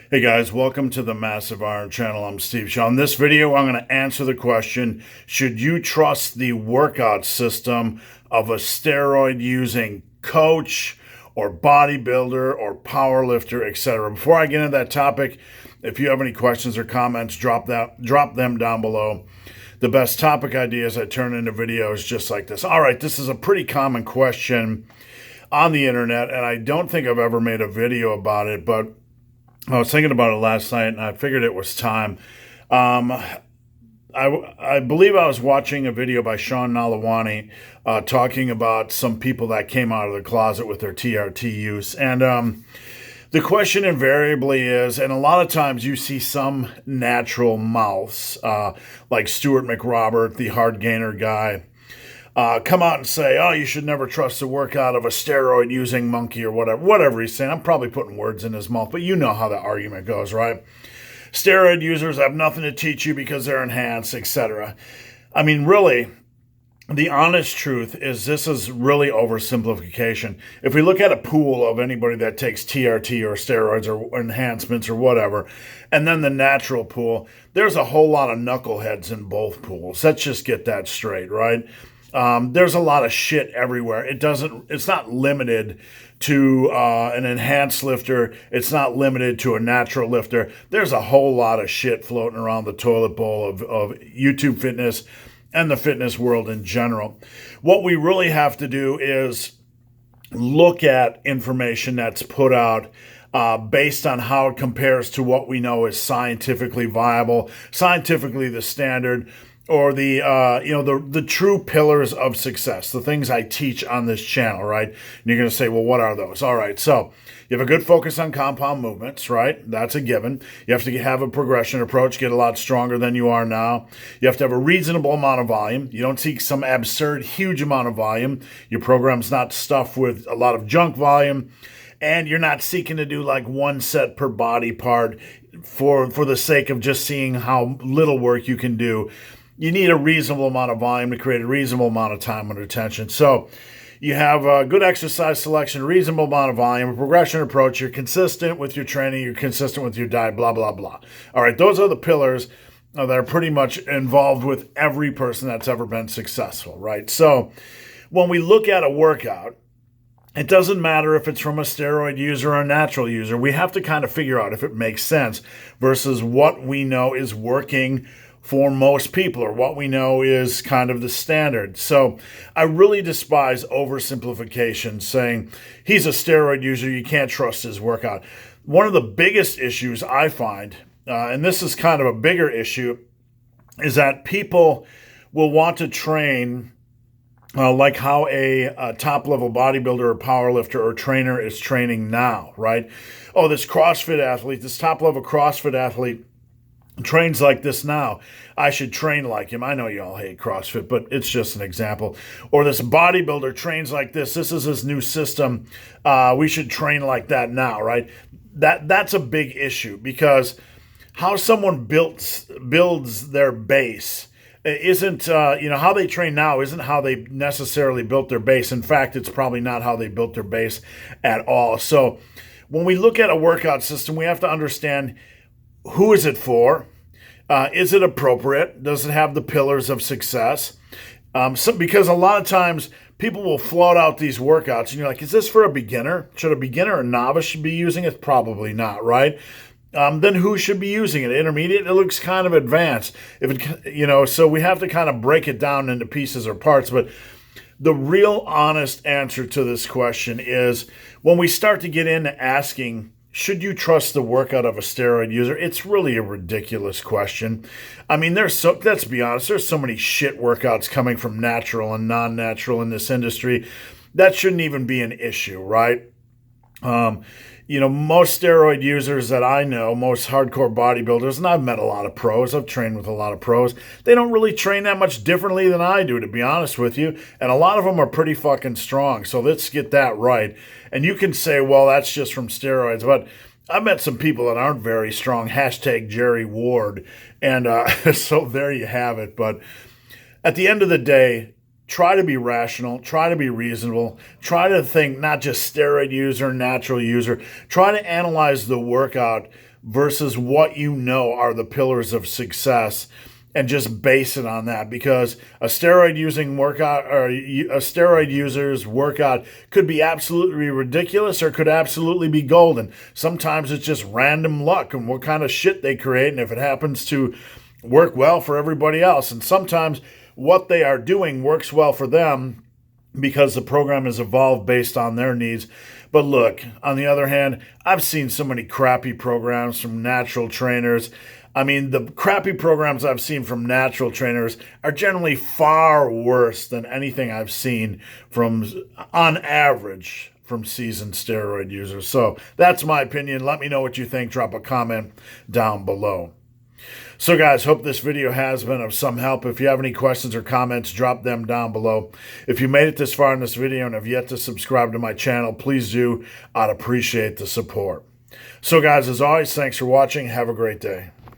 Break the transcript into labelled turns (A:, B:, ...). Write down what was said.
A: Hey guys, welcome to the Massive Iron Channel. I'm Steve Shaw. In this video, I'm going to answer the question, should you trust the workout system of a steroid using coach or bodybuilder or powerlifter, etc.? Before I get into that topic, if you have any questions or comments, drop them down below. The best topic ideas I turn into videos just like this. All right, this is a pretty common question on the internet, and I don't think I've ever made a video about it, but I was thinking about it last night, and I figured it was time. Um, I believe I was watching a video by Sean Nalawani talking about some people that came out of the closet with their TRT use. And the question invariably is, and a lot of times you see some natural mouths, like Stuart McRobert, the hard gainer guy, come out and say, oh, you should never trust the workout of a steroid using monkey or whatever he's saying. I'm probably putting words in his mouth, but you know how the argument goes, right? Steroid users have nothing to teach you because they're enhanced, etc. I mean, really, the honest truth is this is really oversimplification. If we look at a pool of anybody that takes TRT or steroids or enhancements or whatever, and then the natural pool, there's a whole lot of knuckleheads in both pools. Let's just get that straight, right? There's a lot of shit everywhere. It's not limited to an enhanced lifter. It's not limited to a natural lifter. There's a whole lot of shit floating around the toilet bowl of YouTube fitness and the fitness world in general. What we really have to do is look at information that's put out based on how it compares to what we know is scientifically viable, scientifically the standard, or the true pillars of success, the things I teach on this channel, right? And you're going to say, well, what are those? All right, so you have a good focus on compound movements, right? That's a given. You have to have a progression approach, get a lot stronger than you are now. You have to have a reasonable amount of volume. You don't seek some absurd, huge amount of volume. Your program's not stuffed with a lot of junk volume. And you're not seeking to do like one set per body part for the sake of just seeing how little work you can do. You need a reasonable amount of volume to create a reasonable amount of time under tension. So you have a good exercise selection, reasonable amount of volume, a progression approach. You're consistent with your training. You're consistent with your diet, blah, blah, blah. All right, those are the pillars that are pretty much involved with every person that's ever been successful, right? So when we look at a workout, it doesn't matter if it's from a steroid user or a natural user. We have to kind of figure out if it makes sense versus what we know is working for most people, or what we know is kind of the standard. So I really despise oversimplification, saying he's a steroid user, you can't trust his workout. One of the biggest issues I find, and this is kind of a bigger issue, is that people will want to train like how a top-level bodybuilder or powerlifter or trainer is training now, right? Oh, this CrossFit athlete, this top-level CrossFit athlete trains like this now. I should train like him. I know you all hate CrossFit, but it's just an example. Or this bodybuilder trains like this. This is his new system. We should train like that now, right? That's a big issue, because how someone builds their base isn't, how they train now isn't how they necessarily built their base. In fact, it's probably not how they built their base at all. So when we look at a workout system, we have to understand, who is it for? Is it appropriate? Does it have the pillars of success? Because a lot of times people will float out these workouts and you're like, is this for a beginner? Should a beginner or novice be using it? Probably not, right? Then who should be using it? Intermediate? It looks kind of advanced. So we have to kind of break it down into pieces or parts. But the real honest answer to this question is, when we start to get into asking, should you trust the workout of a steroid user? It's really a ridiculous question. I mean, let's be honest, there's so many shit workouts coming from natural and non-natural in this industry. That shouldn't even be an issue, right? Most steroid users that I know, most hardcore bodybuilders, and I've met a lot of pros, I've trained with a lot of pros, they don't really train that much differently than I do, to be honest with you. And a lot of them are pretty fucking strong. So let's get that right. And you can say, well, that's just from steroids. But I've met some people that aren't very strong. Hashtag Jerry Ward. And so there you have it. But at the end of the day, try to be rational, try to be reasonable, try to think not just steroid user, natural user, try to analyze the workout versus what you know are the pillars of success, and just base it on that, because a steroid user's workout could be absolutely ridiculous or could absolutely be golden. Sometimes it's just random luck and what kind of shit they create, and if it happens to work well for everybody else. And sometimes what they are doing works well for them because the program has evolved based on their needs. But look, on the other hand, I've seen so many crappy programs from natural trainers. I mean, the crappy programs I've seen from natural trainers are generally far worse than anything I've seen on average, from seasoned steroid users. So that's my opinion. Let me know what you think. Drop a comment down below. So guys, hope this video has been of some help. If you have any questions or comments, drop them down below. If you made it this far in this video and have yet to subscribe to my channel, please do. I'd appreciate the support. So guys, as always, thanks for watching. Have a great day.